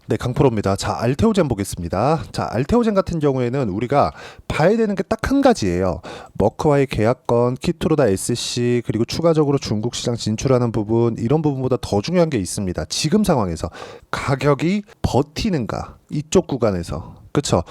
네, 강프로입니다. 자, 알테오젠 보겠습니다. 자, 알테오젠 같은 경우에는 우리가 봐야 되는 게 딱 한 가지예요. 머크와의 계약건, 키트로다 SC, 그리고 추가적으로 중국 시장 진출하는 부분, 이런 부분보다 더 중요한 게 있습니다. 지금 상황에서 가격이 버티는가, 이쪽 구간에서. 그쵸?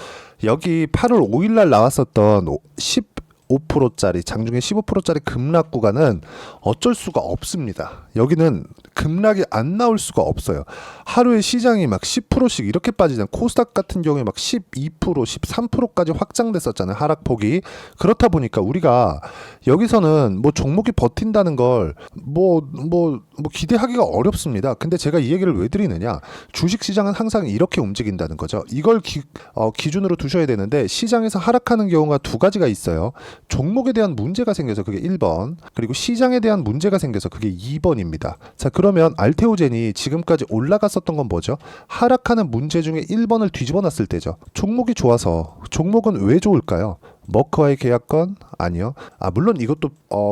여기 8월 5일 날 나왔었던 15%짜리, 장중에 15%짜리 급락 구간은 어쩔 수가 없습니다. 여기는 급락이 안 나올 수가 없어요. 하루에 시장이 막 10%씩 이렇게 빠지잖아요. 코스닥 같은 경우에 막 12%, 13%까지 확장됐었잖아요. 하락폭이. 그렇다 보니까 우리가 여기서는 뭐 종목이 버틴다는 걸 기대하기가 어렵습니다. 근데 제가 이 얘기를 왜 드리느냐? 주식 시장은 항상 이렇게 움직인다는 거죠. 이걸 기준으로 두셔야 되는데, 시장에서 하락하는 경우가 두 가지가 있어요. 종목에 대한 문제가 생겨서 그게 1번, 그리고 시장에 대한 문제가 생겨서 그게 2번입니다. 자, 그러면 알테오젠이 지금까지 올라갔었던 건 뭐죠? 하락하는 문제 중에 1번을 뒤집어 놨을 때죠. 종목이 좋아서. 종목은 왜 좋을까요? 머크와의 계약건? 아니요. 물론 이것도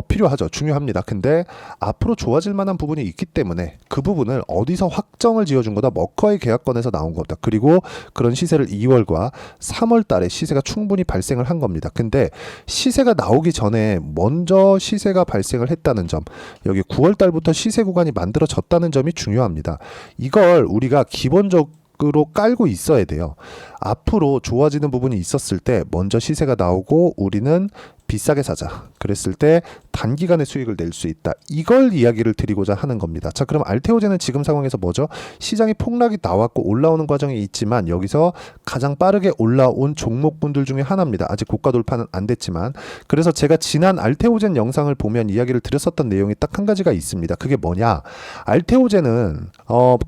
필요하죠. 중요합니다. 근데 앞으로 좋아질 만한 부분이 있기 때문에 그 부분을 어디서 확정을 지어준 거다? 머크와의 계약건에서 나온 겁니다. 그리고 그런 시세를 2월과 3월 달에 시세가 충분히 발생을 한 겁니다. 근데 시세가 나오기 전에 먼저 시세가 발생을 했다는 점, 여기 9월 달부터 시세 구간이 만들어졌다는 점이 중요합니다. 이걸 우리가 기본적으로 깔고 있어야 돼요. 앞으로 좋아지는 부분이 있었을 때 먼저 시세가 나오고 우리는 비싸게 사자. 그랬을 때 단기간에 수익을 낼 수 있다. 이걸 이야기를 드리고자 하는 겁니다. 자, 그럼 알테오젠은 지금 상황에서 뭐죠? 시장이 폭락이 나왔고 올라오는 과정이 있지만 여기서 가장 빠르게 올라온 종목군들 중에 하나입니다. 아직 고가 돌파는 안 됐지만. 그래서 제가 지난 알테오젠 영상을 보면 이야기를 드렸었던 내용이 딱 한 가지가 있습니다. 그게 뭐냐? 알테오젠은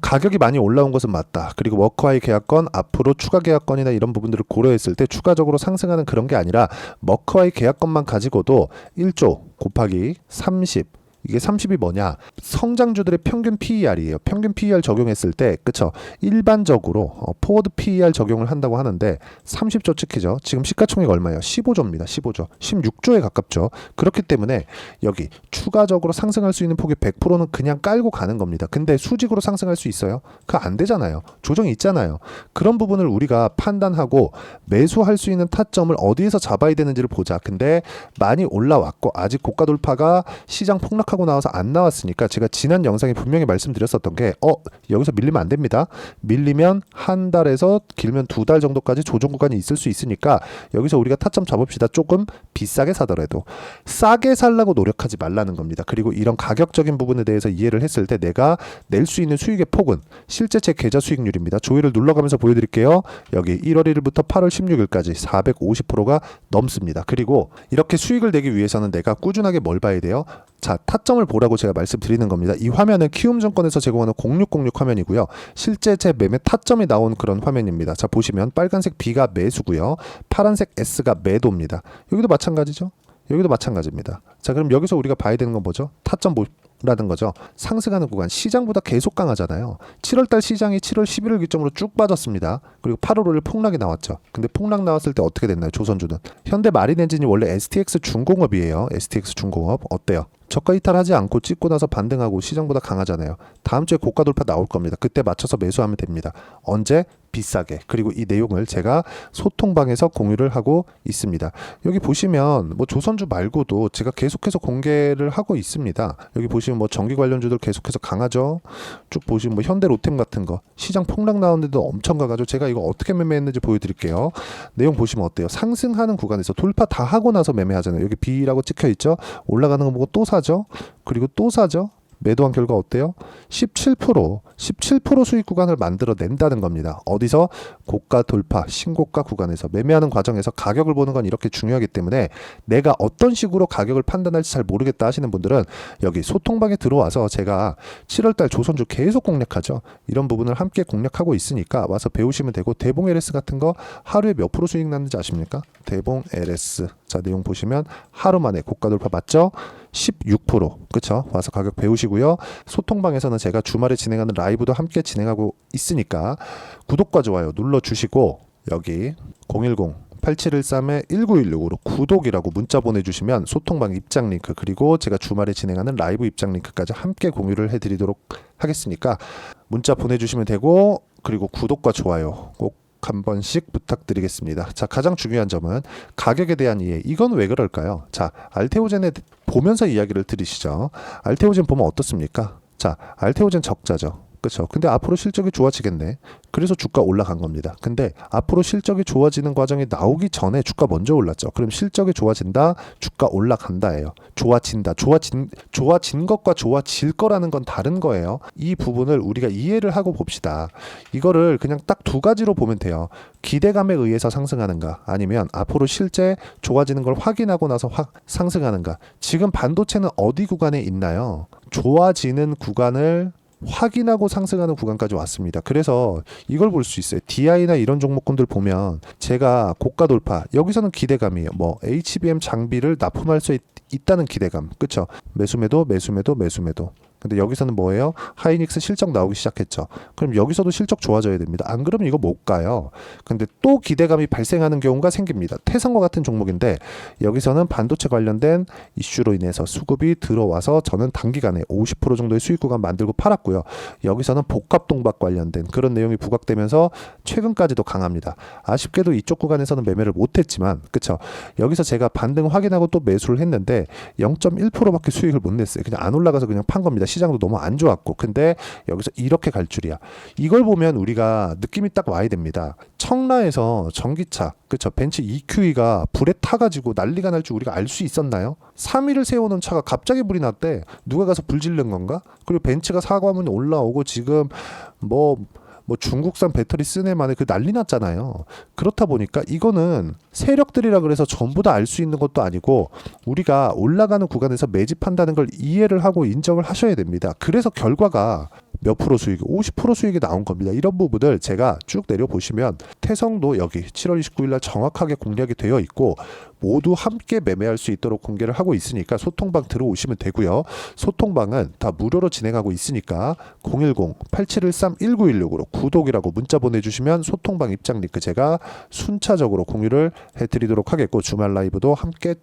가격이 많이 올라온 것은 맞다. 그리고 머크와의 계약건, 앞으로 추가 계약건이나 이런 부분들을 고려했을 때 추가적으로 상승하는 그런 게 아니라 머크와의 계약건만 가지고도 1조 곱하기 30, 이게 30이 뭐냐? 성장주들의 평균 PER이에요. 평균 PER 적용했을 때, 그쵸? 일반적으로 포워드 PER 적용을 한다고 하는데 30조 찍히죠. 지금 시가총액 얼마예요? 15조입니다. 15조. 16조에 가깝죠. 그렇기 때문에 여기 추가적으로 상승할 수 있는 폭이 100%는 그냥 깔고 가는 겁니다. 근데 수직으로 상승할 수 있어요? 그거 안 되잖아요. 조정이 있잖아요. 그런 부분을 우리가 판단하고 매수할 수 있는 타점을 어디에서 잡아야 되는지를 보자. 근데 많이 올라왔고 아직 고가 돌파가 시장 폭락하고 나와서 안 나왔으니까 제가 지난 영상에 분명히 말씀드렸었던 게 여기서 밀리면 안 됩니다. 밀리면 한 달에서 길면 두 달 정도까지 조정 구간이 있을 수 있으니까 여기서 우리가 타점 잡읍시다. 조금 비싸게 사더라도 싸게 살라고 노력하지 말라는 겁니다. 그리고 이런 가격적인 부분에 대해서 이해를 했을 때 내가 낼 수 있는 수익의 폭은 실제 제 계좌 수익률입니다. 조회를 눌러가면서 보여드릴게요. 여기 1월 1일부터 8월 16일까지 450%가 넘습니다. 그리고 이렇게 수익을 내기 위해서는 내가 꾸준하게 뭘 봐야 돼요? 자, 타점을 보라고 제가 말씀드리는 겁니다. 이 화면은 키움증권에서 제공하는 0606 화면이고요. 실제 제 매매 타점이 나온 그런 화면입니다. 자, 보시면 빨간색 B가 매수고요. 파란색 S가 매도입니다. 여기도 마찬가지죠? 여기도 마찬가지입니다. 자, 그럼 여기서 우리가 봐야 되는 건 뭐죠? 타점 라는 거죠. 상승하는 구간, 시장보다 계속 강하잖아요. 7월달 시장이 7월 11일 기점으로 쭉 빠졌습니다. 그리고 8월 5일 폭락이 나왔죠. 근데 폭락 나왔을 때 어떻게 됐나요? 조선주는 현대 마린엔진이 원래 STX 중공업이에요. STX 중공업 어때요? 저가 이탈하지 않고 찍고 나서 반등하고 시장보다 강하잖아요. 다음 주에 고가 돌파 나올 겁니다. 그때 맞춰서 매수하면 됩니다. 언제? 비싸게. 그리고 이 내용을 제가 소통방에서 공유를 하고 있습니다. 여기 보시면 뭐 조선주 말고도 제가 계속해서 공개를 하고 있습니다. 여기 보시면 뭐 전기 관련주들 계속해서 강하죠. 쭉 보시면 뭐 현대 로템 같은 거 시장 폭락 나오는데도 엄청 강하죠. 제가 이거 어떻게 매매했는지 보여드릴게요. 내용 보시면 어때요? 상승하는 구간에서 돌파 다 하고 나서 매매하잖아요. 여기 B라고 찍혀 있죠. 올라가는 거 보고 또 사죠. 그리고 또 사죠. 매도한 결과 어때요? 17% 수익 구간을 만들어 낸다는 겁니다. 어디서? 고가 돌파, 신고가 구간에서 매매하는 과정에서 가격을 보는 건 이렇게 중요하기 때문에 내가 어떤 식으로 가격을 판단할지 잘 모르겠다 하시는 분들은 여기 소통방에 들어와서 제가 7월달 조선주 계속 공략하죠. 이런 부분을 함께 공략하고 있으니까 와서 배우시면 되고, 대봉 LS 같은 거 하루에 몇 프로 수익 났는지 아십니까? 대봉 LS. 자, 내용 보시면 하루 만에 고가 돌파 맞죠? 16%. 그쵸? 와서 가격 배우시고요. 소통방에서는 제가 주말에 진행하는 라이브도 함께 진행하고 있으니까 구독과 좋아요 눌러주시고 여기 010-8713-1916으로 구독이라고 문자 보내주시면 소통방 입장 링크, 그리고 제가 주말에 진행하는 라이브 입장 링크까지 함께 공유를 해드리도록 하겠으니까 문자 보내주시면 되고, 그리고 구독과 좋아요 꼭 한 번씩 부탁드리겠습니다. 자, 가장 중요한 점은 가격에 대한 이해. 이건 왜 그럴까요? 자, 알테오젠에 보면서 이야기를 들으시죠. 알테오젠 보면 어떻습니까? 자, 알테오젠 적자죠. 그렇죠. 근데 앞으로 실적이 좋아지겠네. 그래서 주가 올라간 겁니다. 근데 앞으로 실적이 좋아지는 과정이 나오기 전에 주가 먼저 올랐죠. 그럼 실적이 좋아진다, 주가 올라간다예요. 좋아진다, 좋아진 것과 좋아질 거라는 건 다른 거예요. 이 부분을 우리가 이해를 하고 봅시다. 이거를 그냥 딱 두 가지로 보면 돼요. 기대감에 의해서 상승하는가, 아니면 앞으로 실제 좋아지는 걸 확인하고 나서 상승하는가. 지금 반도체는 어디 구간에 있나요? 좋아지는 구간을 확인하고 상승하는 구간까지 왔습니다. 그래서 이걸 볼 수 있어요. DI나 이런 종목군들 보면 제가 고가 돌파, 여기서는 기대감이에요. 뭐 HBM 장비를 납품할 수 있다는 기대감, 그쵸? 매수매도. 근데 여기서는 뭐예요? 하이닉스 실적 나오기 시작했죠. 그럼 여기서도 실적 좋아져야 됩니다. 안 그러면 이거 못 가요. 근데 또 기대감이 발생하는 경우가 생깁니다. 태성과 같은 종목인데 여기서는 반도체 관련된 이슈로 인해서 수급이 들어와서 저는 단기간에 50% 정도의 수익 구간 만들고 팔았고요. 여기서는 복합동박 관련된 그런 내용이 부각되면서 최근까지도 강합니다. 아쉽게도 이쪽 구간에서는 매매를 못했지만, 그쵸? 여기서 제가 반등 확인하고 또 매수를 했는데 0.1%밖에 수익을 못 냈어요. 그냥 안 올라가서 그냥 판 겁니다. 시장도 너무 안 좋았고. 근데 여기서 이렇게 갈 줄이야. 이걸 보면 우리가 느낌이 딱 와야 됩니다. 청라에서 전기차, 그쵸? 벤츠 EQE가 불에 타가지고 난리가 날 줄 우리가 알 수 있었나요? 3일을 세워놓은 차가 갑자기 불이 났대. 누가 가서 불 지른 건가? 그리고 벤츠가 사과문이 올라오고 지금 뭐 중국산 배터리 쓰네 만에 그 난리 났잖아요. 그렇다 보니까 이거는 세력들이라 그래서 전부 다 알 수 있는 것도 아니고 우리가 올라가는 구간에서 매집한다는 걸 이해를 하고 인정을 하셔야 됩니다. 그래서 결과가 몇 프로 수익, 50% 수익이 나온 겁니다. 이런 부분을 제가 쭉 내려보시면 태성도 여기 7월 29일 날 정확하게 공략이 되어 있고 모두 함께 매매할 수 있도록 공개를 하고 있으니까 소통방 들어오시면 되고요. 소통방은 다 무료로 진행하고 있으니까 010-8713-1916으로 구독이라고 문자 보내주시면 소통방 입장 링크 제가 순차적으로 공유를 해드리도록 하겠고 주말 라이브도 함께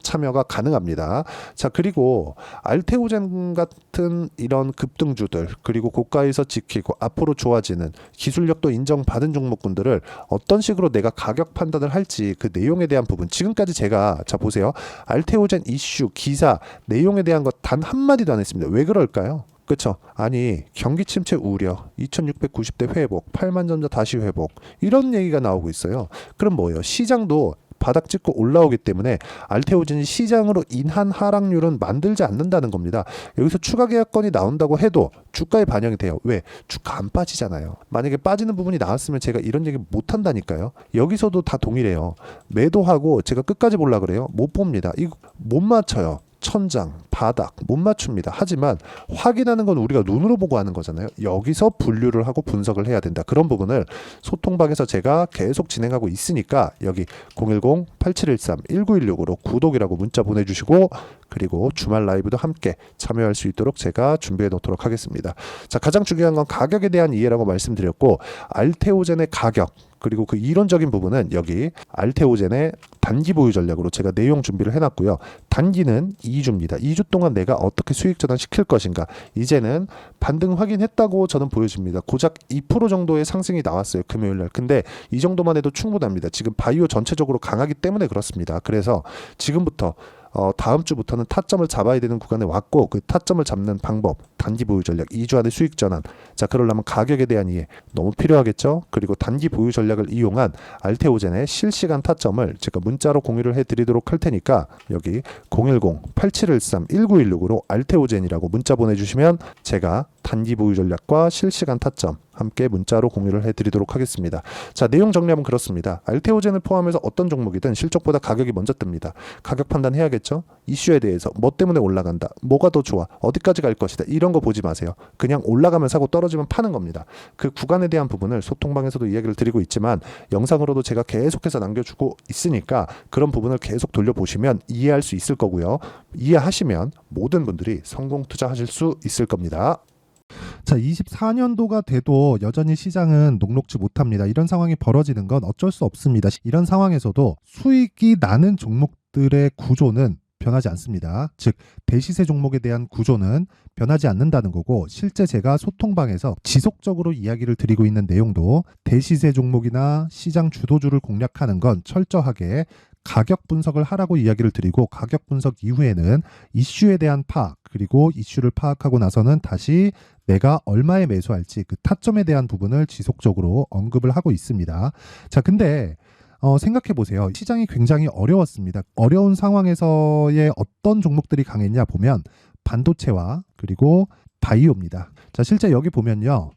참여가 가능합니다. 자, 그리고 알테오젠 같은 이런 급등주들, 그리고 고가에서 지키고 앞으로 좋아지는 기술력도 인정받은 종목군들을 어떤 식으로 내가 가격 판단을 할지 그 내용에 대한 부분, 지금까지 제가, 자 보세요, 알테오젠 이슈 기사 내용에 대한 것 단 한마디도 안 했습니다. 왜 그럴까요? 그쵸? 아니, 경기 침체 우려, 2690대 회복, 8만 전자 다시 회복, 이런 얘기가 나오고 있어요. 그럼 뭐예요? 시장도 바닥 찍고 올라오기 때문에 알테오젠이 시장으로 인한 하락률은 만들지 않는다는 겁니다. 여기서 추가 계약건이 나온다고 해도 주가에 반영이 돼요. 왜? 주가 안 빠지잖아요. 만약에 빠지는 부분이 나왔으면 제가 이런 얘기 못 한다니까요. 여기서도 다 동일해요. 매도하고 제가 끝까지 보려고 그래요. 못 봅니다. 이거 못 맞춰요. 천장, 바닥 못 맞춥니다. 하지만 확인하는 건 우리가 눈으로 보고 하는 거잖아요. 여기서 분류를 하고 분석을 해야 된다. 그런 부분을 소통방에서 제가 계속 진행하고 있으니까 여기 010-8713-1916으로 구독이라고 문자 보내주시고 그리고 주말 라이브도 함께 참여할 수 있도록 제가 준비해 놓도록 하겠습니다. 자, 가장 중요한 건 가격에 대한 이해라고 말씀드렸고 알테오젠의 가격 그리고 그 이론적인 부분은 여기 알테오젠의 단기 보유 전략으로 제가 내용 준비를 해놨고요. 단기는 2주입니다. 2주 동안 내가 어떻게 수익 전환시킬 것인가. 이제는 반등 확인했다고 저는 보여집니다. 고작 2% 정도의 상승이 나왔어요. 금요일날. 근데 이 정도만 해도 충분합니다. 지금 바이오 전체적으로 강하기 때문에 그렇습니다. 그래서 지금부터 다음 주부터는 타점을 잡아야 되는 구간에 왔고 그 타점을 잡는 방법, 단기 보유 전략, 2주 안에 수익 전환. 자, 그러려면 가격에 대한 이해 너무 필요하겠죠. 그리고 단기 보유 전략을 이용한 알테오젠의 실시간 타점을 제가 문자로 공유를 해드리도록 할 테니까 여기 010-8713-1916으로 알테오젠이라고 문자 보내주시면 제가 단기 보유 전략과 실시간 타점 함께 문자로 공유를 해드리도록 하겠습니다. 자, 내용 정리하면 그렇습니다. 알테오젠을 포함해서 어떤 종목이든 실적보다 가격이 먼저 뜹니다. 가격 판단해야겠죠. 이슈에 대해서 뭐 때문에 올라간다, 뭐가 더 좋아, 어디까지 갈 것이다, 이런 거 보지 마세요. 그냥 올라가면 사고 떨어지면 파는 겁니다. 그 구간에 대한 부분을 소통방에서도 이야기를 드리고 있지만 영상으로도 제가 계속해서 남겨주고 있으니까 그런 부분을 계속 돌려보시면 이해할 수 있을 거고요. 이해하시면 모든 분들이 성공 투자하실 수 있을 겁니다. 자, 24년도가 돼도 여전히 시장은 녹록지 못합니다. 이런 상황이 벌어지는 건 어쩔 수 없습니다. 이런 상황에서도 수익이 나는 종목들의 구조는 변하지 않습니다. 즉 대시세 종목에 대한 구조는 변하지 않는다는 거고, 실제 제가 소통방에서 지속적으로 이야기를 드리고 있는 내용도 대시세 종목이나 시장 주도주를 공략하는 건 철저하게 가격 분석을 하라고 이야기를 드리고, 가격 분석 이후에는 이슈에 대한 파악, 그리고 이슈를 파악하고 나서는 다시 내가 얼마에 매수할지 그 타점에 대한 부분을 지속적으로 언급을 하고 있습니다. 자, 근데 생각해 보세요. 시장이 굉장히 어려웠습니다. 어려운 상황에서의 어떤 종목들이 강했냐 보면 반도체와 그리고 바이오입니다. 자, 실제 여기 보면요.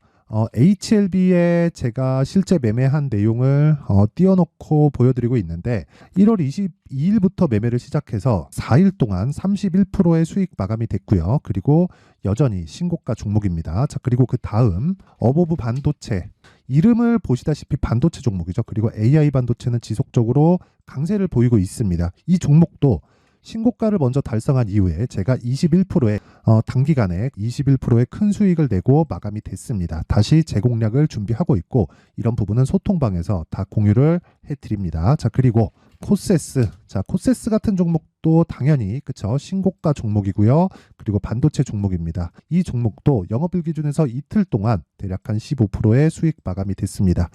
HLB에 제가 실제 매매한 내용을 띄워놓고 보여드리고 있는데, 1월 22일부터 매매를 시작해서 4일 동안 31%의 수익 마감이 됐고요. 그리고 여전히 신고가 종목입니다. 자, 그리고 그 다음 어보브 반도체, 이름을 보시다시피 반도체 종목이죠. 그리고 AI 반도체는 지속적으로 강세를 보이고 있습니다. 이 종목도 신고가를 먼저 달성한 이후에 제가 21%의 단기간에 21%의 큰 수익을 내고 마감이 됐습니다. 다시 재공략을 준비하고 있고, 이런 부분은 소통방에서 다 공유를 해드립니다. 자, 그리고 코세스, 자, 코세스 같은 종목도 당연히 그쵸, 신고가 종목이고요. 그리고 반도체 종목입니다. 이 종목도 영업일 기준에서 이틀 동안 대략 한 15%의 수익 마감이 됐습니다.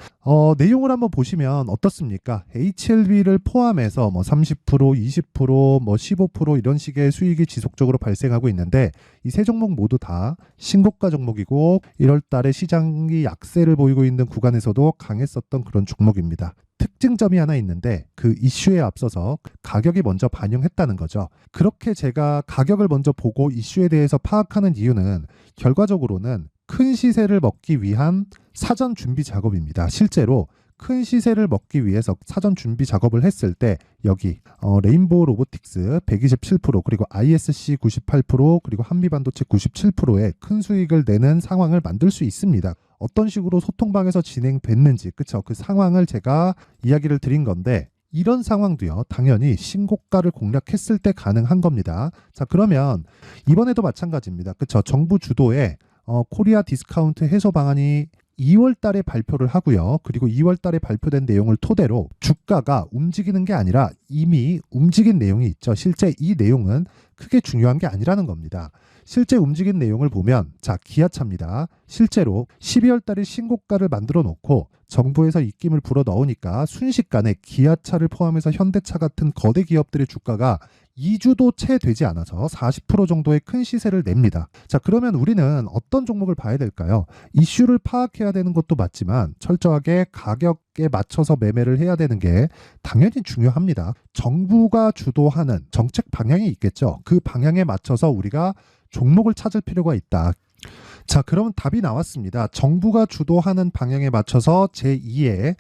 내용을 한번 보시면 어떻습니까? HLB를 포함해서 뭐 30%, 20%, 뭐 15% 이런 식의 수익이 지속적으로 발생하고 있는데, 이 세 종목 모두 다 신고가 종목이고 1월 달에 시장이 약세를 보이고 있는 구간에서도 강했었던 그런 종목입니다. 특징점이 하나 있는데, 그 이슈에 앞서서 가격이 먼저 반영했다는 거죠. 그렇게 제가 가격을 먼저 보고 이슈에 대해서 파악하는 이유는 결과적으로는 큰 시세를 먹기 위한 사전 준비 작업입니다. 실제로 큰 시세를 먹기 위해서 사전 준비 작업을 했을 때 여기 레인보우 로보틱스 127%, 그리고 ISC 98%, 그리고 한미반도체 97%의 큰 수익을 내는 상황을 만들 수 있습니다. 어떤 식으로 소통방에서 진행됐는지, 그쵸? 그 상황을 제가 이야기를 드린 건데, 이런 상황도요, 당연히 신고가를 공략했을 때 가능한 겁니다. 자, 그러면 이번에도 마찬가지입니다. 그쵸? 정부 주도의 코리아 디스카운트 해소 방안이 2월 달에 발표를 하고요. 그리고 2월 달에 발표된 내용을 토대로 주가가 움직이는 게 아니라 이미 움직인 내용이 있죠. 실제 이 내용은 크게 중요한 게 아니라는 겁니다. 실제 움직인 내용을 보면, 자, 기아차입니다. 실제로 12월 달에 신고가를 만들어 놓고 정부에서 입김을 불어 넣으니까 순식간에 기아차를 포함해서 현대차 같은 거대 기업들의 주가가 2주도 채 되지 않아서 40% 정도의 큰 시세를 냅니다. 자, 그러면 우리는 어떤 종목을 봐야 될까요? 이슈를 파악해야 되는 것도 맞지만 철저하게 가격에 맞춰서 매매를 해야 되는 게 당연히 중요합니다. 정부가 주도하는 정책 방향이 있겠죠. 그 방향에 맞춰서 우리가 종목을 찾을 필요가 있다. 자, 그러면 답이 나왔습니다. 정부가 주도하는 방향에 맞춰서 제2의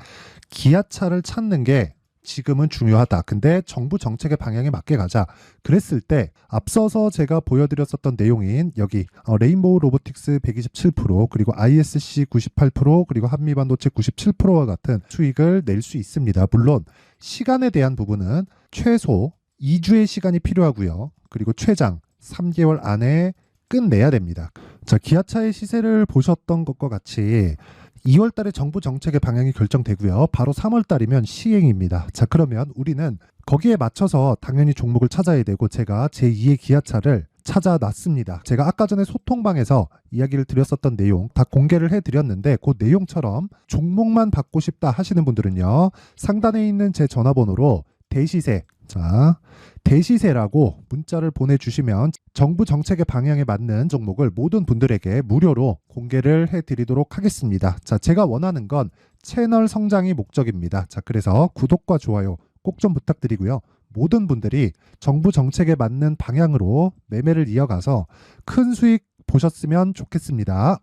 기아차를 찾는 게 지금은 중요하다. 근데 정부 정책의 방향에 맞게 가자. 그랬을 때 앞서서 제가 보여드렸었던 내용인 여기 레인보우 로보틱스 127%, 그리고 ISC 98%, 그리고 한미반도체 97%와 같은 수익을 낼 수 있습니다. 물론 시간에 대한 부분은 최소 2주의 시간이 필요하고요. 그리고 최장 3개월 안에 끝내야 됩니다. 자, 기아차의 시세를 보셨던 것과 같이 2월 달에 정부 정책의 방향이 결정되고요. 바로 3월 달이면 시행입니다. 자, 그러면 우리는 거기에 맞춰서 당연히 종목을 찾아야 되고, 제가 제2의 기아차를 찾아놨습니다. 제가 아까 전에 소통방에서 이야기를 드렸었던 내용 다 공개를 해드렸는데, 그 내용처럼 종목만 받고 싶다 하시는 분들은요, 상단에 있는 제 전화번호로 대시세, 자, 대시세라고 문자를 보내주시면 정부 정책의 방향에 맞는 종목을 모든 분들에게 무료로 공개를 해드리도록 하겠습니다. 자, 제가 원하는 건 채널 성장이 목적입니다. 자, 그래서 구독과 좋아요 꼭 좀 부탁드리고요. 모든 분들이 정부 정책에 맞는 방향으로 매매를 이어가서 큰 수익 보셨으면 좋겠습니다.